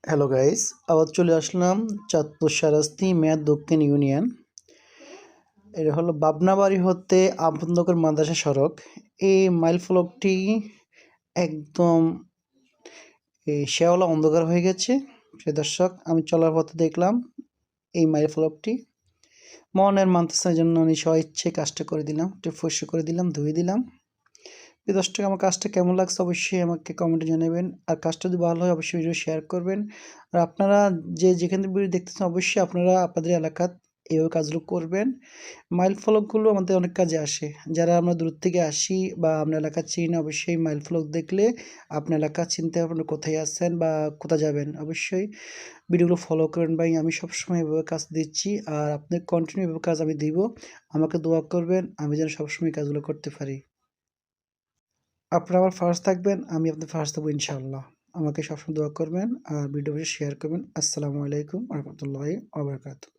Hello guys, আবার চলে আসলাম চাঁদপুর সারাস্তি মেয়াদ দক্ষিণ ইউনিয়ন। এটা হলো বাবনাবাড়ি হতে আবন্দগর মাদ্রাসা সড়ক। এই মাইল ফলকটি একদম শেওলা অন্ধকার হয়ে গেছে। প্রিয় দর্শক, আমি চলার পথে দেখলাম এই মাইল ফলকটি। মনের মানতেছে জন্য আমি স্বইচ্ছে কাজটা করে দিলাম, একটু পরিষ্কার করে দিলাম, ধুয়ে দিলাম। প্রিয় দর্শক, আমার কাজটা কেমন লাগছে অবশ্যই আমাকে কমেন্টে জানাবেন। আর কাজটা যদি ভালো হয় অবশ্যই ভিডিও শেয়ার করবেন। আর আপনারা যেখান থেকে ভিডিও দেখতেছেন অবশ্যই আপনারা আপনাদের এলাকাত এইভাবে কাজগুলো করবেন। মাইল ফলকগুলো আমাদের অনেক কাজে আসে। যারা আমরা দূর থেকে আসি বা আপনার এলাকা চিনি না, অবশ্যই মাইল ফলক দেখলে আপনার এলাকা চিনতে পারবেন কোথায় আছেন বা কোথায় যাবেন। অবশ্যই ভিডিওগুলো ফলো করেন ভাই। আমি সবসময় এভাবে কাজ দিচ্ছি আর আপনার কন্টিনিউ এভাবে কাজ আমি দিব। আমাকে দোয়া করবেন আমি যেন সবসময় কাজগুলো করতে পারি। আপনারা আমার ফার্স্ট থাকবেন, আমি আপনার ফার্স্ট থাকবো ইনশাআল্লাহ। আমাকে সবসময় দোয়া করবেন আর ভিডিওটি শেয়ার করবেন। আসসালামু আলাইকুম ওয়া রাহমাতুল্লাহি ওয়া বারাকাতুহু।